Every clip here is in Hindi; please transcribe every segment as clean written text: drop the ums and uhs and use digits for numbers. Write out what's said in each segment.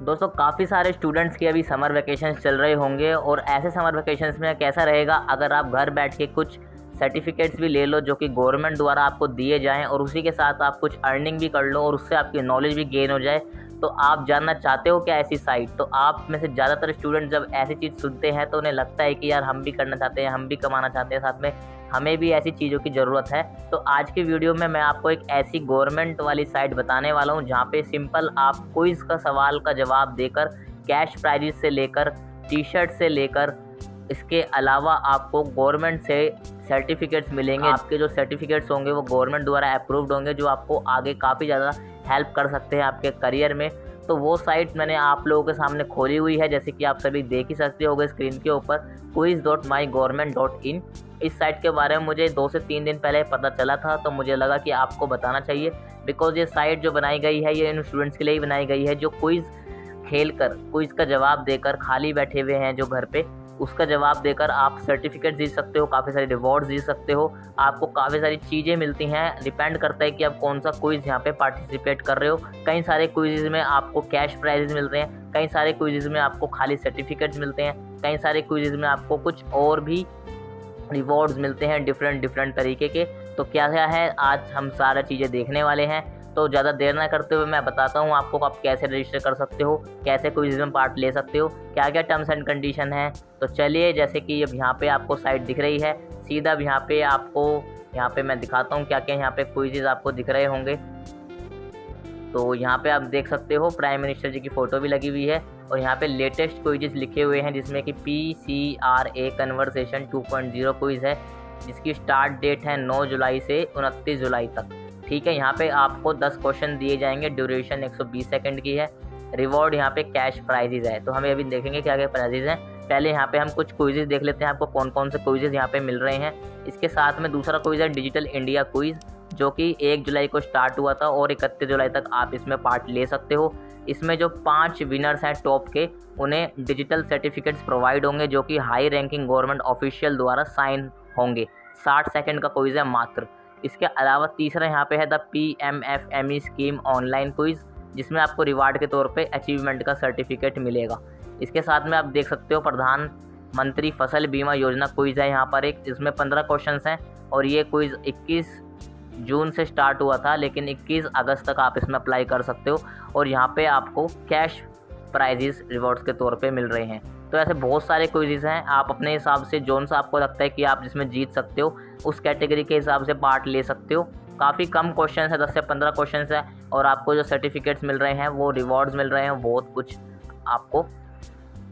दोस्तों काफ़ी सारे स्टूडेंट्स के अभी समर वेकेशंस चल रहे होंगे और ऐसे समर वेकेशंस में कैसा रहेगा अगर आप घर बैठ के कुछ सर्टिफिकेट्स भी ले लो जो कि गवर्नमेंट द्वारा आपको दिए जाएं और उसी के साथ आप कुछ अर्निंग भी कर लो और उससे आपकी नॉलेज भी गेन हो जाए। तो आप जानना चाहते हो क्या ऐसी साइट? तो आप में से ज़्यादातर स्टूडेंट जब ऐसी चीज़ सुनते हैं तो उन्हें लगता है कि यार हम भी करना चाहते हैं, हम भी कमाना चाहते हैं, साथ में हमें भी ऐसी चीज़ों की ज़रूरत है। तो आज की वीडियो में मैं आपको एक ऐसी गवर्नमेंट वाली साइट बताने वाला हूँ जहाँ पे सिंपल आप क्विज़ का सवाल का जवाब देकर कैश प्राइजेस से लेकर टी शर्ट से लेकर इसके अलावा आपको गवर्नमेंट से सर्टिफिकेट्स मिलेंगे। आपके जो सर्टिफिकेट्स होंगे वो गवर्नमेंट द्वारा अप्रूव्ड होंगे जो आपको आगे काफ़ी ज़्यादा हेल्प कर सकते हैं आपके करियर में। तो वो साइट मैंने आप लोगों के सामने खोली हुई है, जैसे कि आप सभी देख ही सकते होंगे स्क्रीन के ऊपर, quiz.mygovernment.in। इस साइट के बारे में मुझे 2 से 3 दिन पहले पता चला था, तो मुझे लगा कि आपको बताना चाहिए। बिकॉज ये साइट जो बनाई गई है ये इन स्टूडेंट्स के लिए ही बनाई गई है जो क्विज़ खेल कर, क्विज़ का जवाब देकर खाली बैठे हुए हैं जो घर पे, उसका जवाब देकर आप सर्टिफिकेट जीत सकते हो, काफ़ी सारे रिवॉर्ड्स जीत सकते हो, आपको काफ़ी सारी चीज़ें मिलती हैं। डिपेंड करता है कि आप कौन सा क्विज़ यहाँ पे पार्टिसिपेट कर रहे हो। कई सारे क्विज़ में आपको कैश प्राइजेस मिल रहे हैं, कई सारे क्विज़ में आपको खाली सर्टिफिकेट्स मिलते हैं, कई सारे क्विज़ में आपको कुछ और भी रिवॉर्ड्स मिलते हैं डिफरेंट तरीके के। तो क्या क्या है आज हम सारा चीज़ें देखने वाले हैं। तो ज़्यादा देर ना करते हुए मैं बताता हूँ आपको आप कैसे रजिस्टर कर सकते हो, कैसे क्विज़ में पार्ट ले सकते हो, क्या क्या टर्म्स एंड कंडीशन है। तो चलिए, जैसे कि अब यहाँ पे आपको साइट दिख रही है, सीधा अब यहाँ पे आपको मैं दिखाता हूँ क्या क्या यहाँ पे क्विज़ आपको दिख रहे होंगे। तो यहाँ पे आप देख सकते हो प्राइम मिनिस्टर जी की फ़ोटो भी लगी हुई है और यहाँ पे लेटेस्ट क्विज़ लिखे हुए हैं जिसमें कि PCRA कन्वर्सेशन 2.0 क्विज़ है जिसकी स्टार्ट डेट है 9 जुलाई से 29 जुलाई तक। ठीक है, यहाँ पे आपको 10 क्वेश्चन दिए जाएंगे, ड्यूरेशन 120 सेकंड की है। रिवॉर्ड यहाँ पे कैश प्राइजेज है। तो हमें अभी देखेंगे क्या क्या प्राइजेज हैं। पहले यहाँ पे हम कुछ क्विज़ देख लेते हैं आपको कौन कौन से क्विज़ यहाँ पे मिल रहे हैं। इसके साथ में दूसरा क्विज़ है डिजिटल इंडिया क्विज़ जो कि 1 जुलाई को स्टार्ट हुआ था और 31 जुलाई तक आप इसमें पार्ट ले सकते हो। इसमें जो 5 विनर्स हैं टॉप के उन्हें डिजिटल सर्टिफिकेट्स प्रोवाइड होंगे जो कि हाई रैंकिंग गवर्नमेंट ऑफिशियल द्वारा साइन होंगे। 60 सेकंड का क्विज़ है मात्र। इसके अलावा तीसरा यहाँ पे है the PMFME scheme online quiz जिसमें आपको रिवार्ड के तौर पे अचीवमेंट का सर्टिफिकेट मिलेगा। इसके साथ में आप देख सकते हो प्रधानमंत्री फसल बीमा योजना क्विज़ है यहाँ पर एक, जिसमें 15 क्वेश्चंस हैं और ये क्विज़ 21 जून से स्टार्ट हुआ था लेकिन 21 अगस्त तक आप इसमें अप्लाई कर सकते हो और यहाँ पे आपको कैश प्राइजेस रिवॉर्ड्स के तौर पे मिल रहे हैं। तो ऐसे बहुत सारे क्विज़ हैं, आप अपने हिसाब से जोन सा आपको लगता है कि आप जिसमें जीत सकते हो उस कैटेगरी के हिसाब से पार्ट ले सकते हो। काफ़ी कम क्वेश्चन है, 10 से 15 क्वेश्चन है और आपको जो सर्टिफिकेट्स मिल रहे हैं वो रिवॉर्ड्स मिल रहे हैं, बहुत कुछ आपको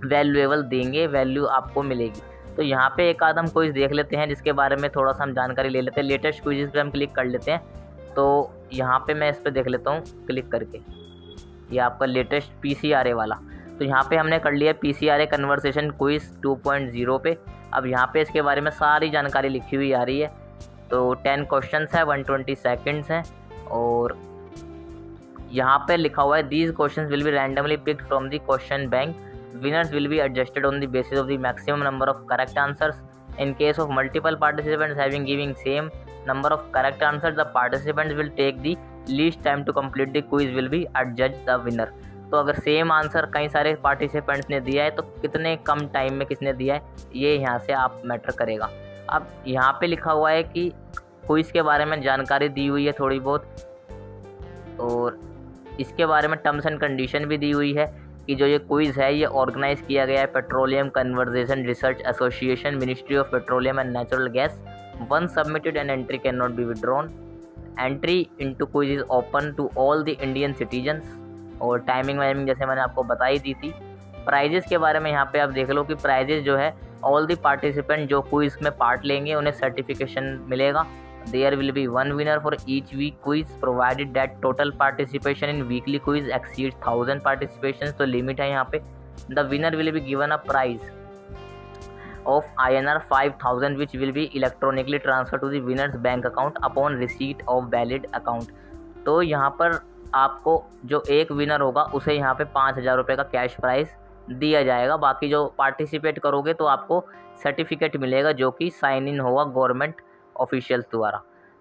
वैल्यूएबल देंगे, वैल्यू आपको मिलेगी। तो यहाँ पे एक आध हम क्विज़ देख लेते हैं जिसके बारे में थोड़ा सा हम जानकारी ले लेते हैं। लेटेस्ट क्विज़ पे हम क्लिक कर लेते हैं। तो यहाँ पे मैं इस पर देख लेता हूँ क्लिक करके, ये आपका लेटेस्ट PCRA वाला। तो यहाँ पे हमने कर लिया PCRA कन्वर्सेशन क्विज़ 2.0 पे। अब यहाँ पे इसके बारे में सारी जानकारी लिखी हुई आ रही है। तो 10 क्वेश्चंस है, 120 सेकंड्स हैं और यहाँ पे लिखा हुआ है these questions will be randomly picked from the question bank, winners will be adjusted on the basis of the maximum number of correct answers. In case of multiple participants having giving same number of correct answers, the participants will take the least time to complete the quiz will be adjudged the winner. तो अगर सेम आंसर कई सारे पार्टिसिपेंट्स ने दिया है तो कितने कम टाइम में किसने दिया है ये यहाँ से आप मैटर करेगा। अब यहाँ पे लिखा हुआ है कि क्विज के बारे में जानकारी दी हुई है थोड़ी बहुत और इसके बारे में टर्म्स एंड कंडीशन भी दी हुई है कि जो ये क्विज़ है ये ऑर्गेनाइज किया गया है petroleum conservation research association, ministry of petroleum and natural gas. Once submitted an entry can not be withdrawn. Entry into quiz is open to all the Indian citizens और टाइमिंग वाइमिंग जैसे मैंने आपको बताई दी थी। प्राइजेस के बारे में यहाँ पे आप देख लो कि प्राइजेस जो है ऑल द पार्टिसिपेंट जो क्विज़ में पार्ट लेंगे उन्हें सर्टिफिकेशन मिलेगा। There will be one winner for each week quiz provided that total participation in weekly quiz exceeds 1000 participations। तो लिमिट है यहाँ पे। The winner will be given a prize of INR 5000 which will be electronically transferred to the winner's bank account upon receipt of valid account। तो यहाँ पर आपको जो एक विनर होगा उसे यहाँ पे 5000 रुपये का कैश प्राइज़ दिया जाएगा। बाकी जो पार्टिसिपेट करोगे तो आपको सर्टिफिकेट मिलेगा जो कि साइन इन होगा गवर्नमेंट ऑफिशियल्स द्वारा।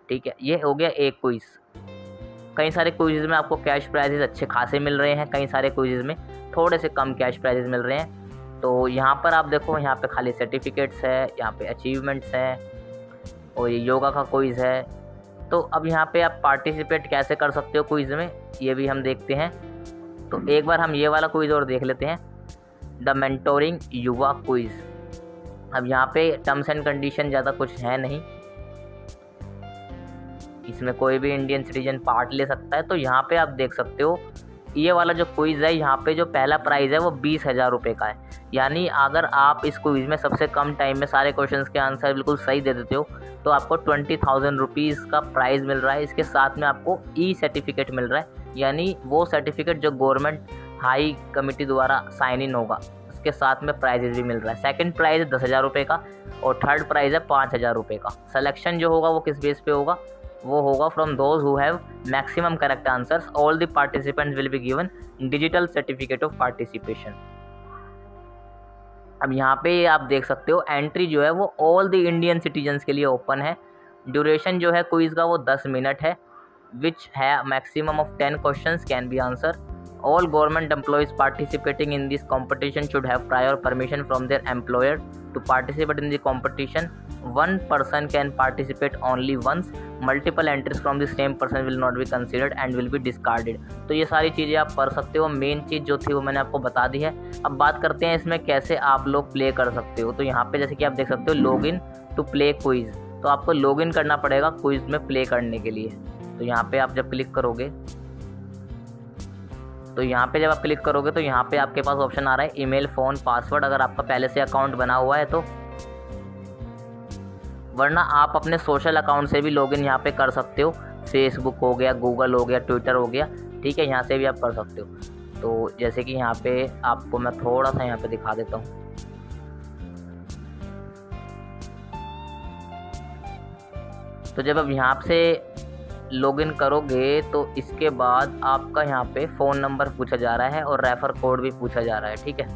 ठीक है, ये हो गया एक क्विज़। कई सारे क्विज़ में आपको कैश प्राइजेस अच्छे खासे मिल रहे हैं, कई सारे क्विज़ में थोड़े से कम कैश प्राइजेस मिल रहे हैं। तो यहाँ पर आप देखो, यहाँ पे खाली सर्टिफिकेट्स है, यहाँ पे अचीवमेंट्स है और ये योगा का क्विज़ है। तो अब यहाँ पे आप पार्टिसिपेट कैसे कर सकते हो क्विज़ में, ये भी हम देखते हैं। तो एक बार हम ये वाला क्विज़ और देख लेते हैं, द मेंटोरिंग युवा क्विज़। अब यहाँ पे टर्म्स एंड कंडीशन ज़्यादा कुछ है नहीं, इसमें कोई भी इंडियन सिटीजन पार्ट ले सकता है। तो यहाँ पे आप देख सकते हो, ये वाला जो क्विज़ है, यहाँ पे जो पहला प्राइज़ है वो 20,000 रुपये का है। यानी अगर आप इस क्विज़ में सबसे कम टाइम में सारे क्वेश्चंस के आंसर बिल्कुल सही दे देते हो तो आपको 20,000 रुपीज़ का प्राइज़ मिल रहा है। इसके साथ में आपको ई सर्टिफिकेट मिल रहा है, यानी वो सर्टिफिकेट जो गवर्नमेंट हाई कमेटी द्वारा साइन इन होगा, उसके साथ में प्राइजेज भी मिल रहा है। सेकंड प्राइज़ है 10,000 रुपये का और थर्ड प्राइज़ है 5,000 रुपये का। सिलेक्शन जो होगा वो किस बेस पे होगा, वो होगा from those who have maximum correct answers. All the participants will be given digital certificate of participation. अब यहाँ पे आप देख सकते हो, एंट्री जो है वो ऑल द इंडियन सिटीजन्स के लिए ओपन है। ड्यूरेशन जो है क्विज़ का वो 10 मिनट है, विच है maximum of 10 questions can be answer. All government employees participating in this competition should have prior permission from their employer to participate in the competition. One person can participate only once. Multiple entries from the same person will not be considered and will be discarded. तो ये सारी चीज़ें आप पढ़ सकते हो। मेन चीज़ जो थी वो मैंने आपको बता दी है। अब बात करते हैं इसमें कैसे आप लोग प्ले कर सकते हो। तो यहाँ पे जैसे कि आप देख सकते हो, log in to play quiz. तो आपको लॉग इन करना पड़ेगा क्विज़ में प्ले करने के लिए। तो यहाँ पे आप जब क्लिक करोगे, तो यहाँ पे जब आप क्लिक करोगे तो यहाँ पे आपके पास ऑप्शन आ रहा है ईमेल, फ़ोन, पासवर्ड, अगर आपका पहले से अकाउंट बना हुआ है तो। वरना आप अपने सोशल अकाउंट से भी लॉगिन यहाँ पे कर सकते हो। फेसबुक हो गया, गूगल हो गया, ट्विटर हो गया, ठीक है, यहाँ से भी आप कर सकते हो। तो जैसे कि यहाँ पे आपको मैं थोड़ा सा यहाँ पे दिखा देता हूँ। तो जब आप यहाँ से लॉगिन करोगे तो इसके बाद आपका यहाँ पे फ़ोन नंबर पूछा जा रहा है और रेफ़र कोड भी पूछा जा रहा है, ठीक है।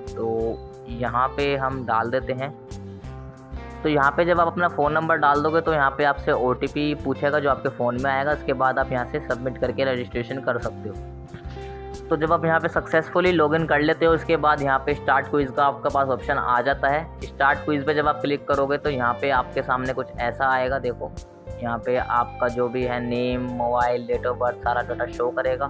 तो यहाँ पे हम डाल देते हैं। तो यहाँ पे जब आप अपना फ़ोन नंबर डाल दोगे तो यहाँ पे आपसे OTP पूछेगा जो आपके फ़ोन में आएगा। इसके बाद आप यहाँ से सबमिट करके रजिस्ट्रेशन कर सकते हो। तो जब आप यहाँ पे सक्सेसफुली लॉगिन कर लेते हो, इसके बाद यहाँ पे स्टार्ट क्विज़ का आपके पास ऑप्शन आ जाता है। स्टार्ट क्विज़ पे जब आप क्लिक करोगे तो यहाँ पे आपके सामने कुछ ऐसा आएगा। देखो, यहाँ पे आपका जो भी है name, mobile, date of birth, सारा डाटा शो करेगा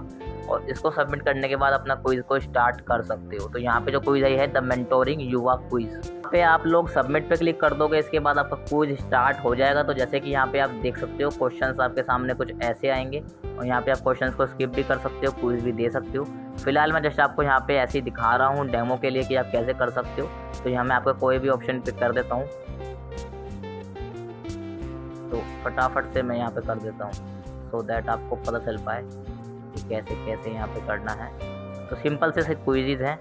और इसको सबमिट करने के बाद अपना क्विज़ को स्टार्ट कर सकते हो। तो यहाँ पे जो क्विज़ है द मेंटोरिंग युवा क्विज़ पे आप लोग सबमिट पे क्लिक कर दोगे, इसके बाद आपका क्विज़ स्टार्ट हो जाएगा। तो जैसे कि यहाँ पे आप देख सकते हो, क्वेश्चंस आपके सामने कुछ ऐसे आएंगे और यहाँ पे आप क्वेश्चंस को स्किप भी कर सकते हो, क्विज़ भी दे सकते हो। फिलहाल मैं जस्ट आपको यहाँ पे ऐसे ही दिखा रहा हूँ डेमो के लिए कि आप कैसे कर सकते हो। तो यहाँ मैं आपको कोई भी ऑप्शन पिक कर देता हूँ। तो फटाफट से मैं यहाँ पे कर देता हूँ सो दैट आपको पता चल पाए कि कैसे कैसे यहाँ पे करना है। तो सिंपल से क्विज़ हैं।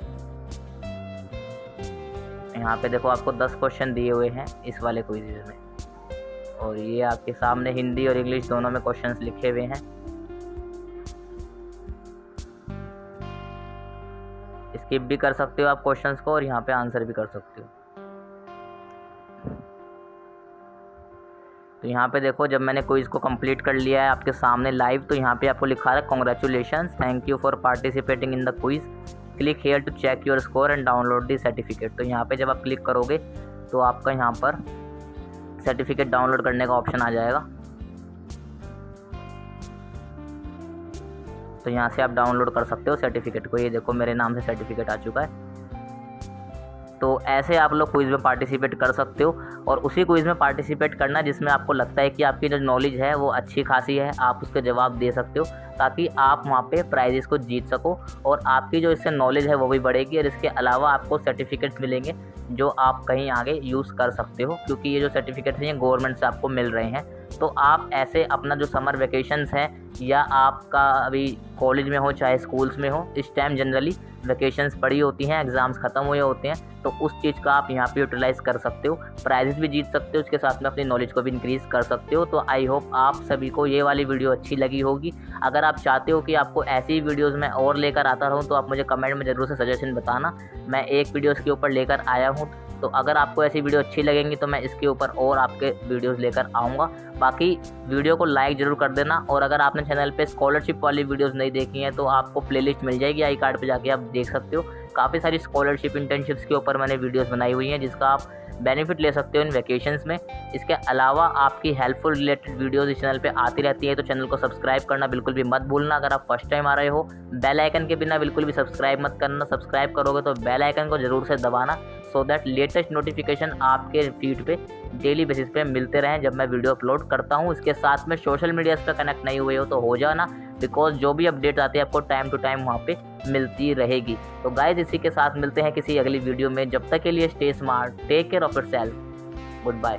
यहाँ पे देखो, आपको 10 क्वेश्चन दिए हुए हैं इस वाले क्विज़ में और ये आपके सामने हिंदी और इंग्लिश दोनों में क्वेश्चंस लिखे हुए हैं। स्किप भी कर सकते हो आप क्वेश्चंस को और यहाँ पे आंसर भी कर सकते हो। तो यहाँ पे देखो, जब मैंने क्विज़ को कंप्लीट कर लिया है आपके सामने लाइव, तो यहाँ पे आपको लिखा है congratulations, thank you for participating in the quiz, click here to check your score and download the certificate. तो यहाँ पे जब आप क्लिक करोगे तो आपका यहाँ पर सर्टिफिकेट डाउनलोड करने का ऑप्शन आ जाएगा। तो यहाँ से आप डाउनलोड कर सकते हो सर्टिफिकेट को। ये देखो, मेरे नाम से सर्टिफिकेट आ चुका है। तो ऐसे आप लोग क्विज़ में पार्टिसिपेट कर सकते हो और उसी क्विज़ में पार्टिसिपेट करना जिसमें आपको लगता है कि आपकी जो नॉलेज है वो अच्छी खासी है, आप उसके जवाब दे सकते हो ताकि आप वहाँ पे प्राइजेस को जीत सको और आपकी जो इससे नॉलेज है वो भी बढ़ेगी और इसके अलावा आपको सर्टिफिकेट्स मिलेंगे जो आप कहीं आगे यूज़ कर सकते हो, क्योंकि ये जो सर्टिफिकेट्स हैं गवर्नमेंट से आपको मिल रहे हैं। तो आप ऐसे अपना जो समर वेकेशंस हैं या आपका अभी कॉलेज में हो चाहे स्कूल्स में हो, इस टाइम जनरली वेकेशंस पड़ी होती हैं, एग्ज़ाम्स ख़त्म हुए होते हैं, तो उस चीज़ का आप यहाँ पे यूटिलाइज़ कर सकते हो, प्राइजेस भी जीत सकते हो, उसके साथ में अपनी नॉलेज को भी इंक्रीज़ कर सकते हो। तो आई होप आप सभी को ये वाली वीडियो अच्छी लगी होगी। अगर आप चाहते हो कि आपको ऐसी वीडियोस में और लेकर आता रहूँ तो आप मुझे कमेंट में ज़रूर से सजेशन बताना, मैं एक वीडियो इसके ऊपर लेकर आया हूँ। तो अगर आपको ऐसी वीडियो अच्छी लगेंगी तो मैं इसके ऊपर और आपके वीडियोस लेकर आऊँगा। बाकी वीडियो को लाइक ज़रूर कर देना और अगर आपने चैनल पे स्कॉलरशिप वाली वीडियोस नहीं देखी हैं तो आपको प्लेलिस्ट मिल जाएगी आई कार्ड पे, जाके आप देख सकते हो। काफ़ी सारी स्कॉलरशिप इंटर्नशिप्स के ऊपर मैंने वीडियोस बनाई हुई हैं जिसका आप बेनिफिट ले सकते हो इन वैकेशंस में। इसके अलावा आपकी हेल्पफुल रिलेटेड वीडियोस इस चैनल पे आती रहती है, तो चैनल को सब्सक्राइब करना बिल्कुल भी मत भूलना। अगर आप फर्स्ट टाइम आ रहे हो, बेल आइकन के बिना बिल्कुल भी सब्सक्राइब मत करना। सब्सक्राइब करोगे तो बेल आइकन को ज़रूर से दबाना, सो दैट लेटेस्ट नोटिफिकेशन आपके फीड पे डेली बेसिस पे मिलते रहें जब मैं वीडियो अपलोड करता हूँ। इसके साथ में सोशल मीडिया पर कनेक्ट नहीं हुए हो तो हो जाना, बिकॉज जो भी अपडेट आती है आपको टाइम टू टाइम वहाँ पे मिलती रहेगी। तो गाइज इसी के साथ मिलते हैं किसी अगली वीडियो में। जब तक के लिए stay smart, take care of yourself, good bye.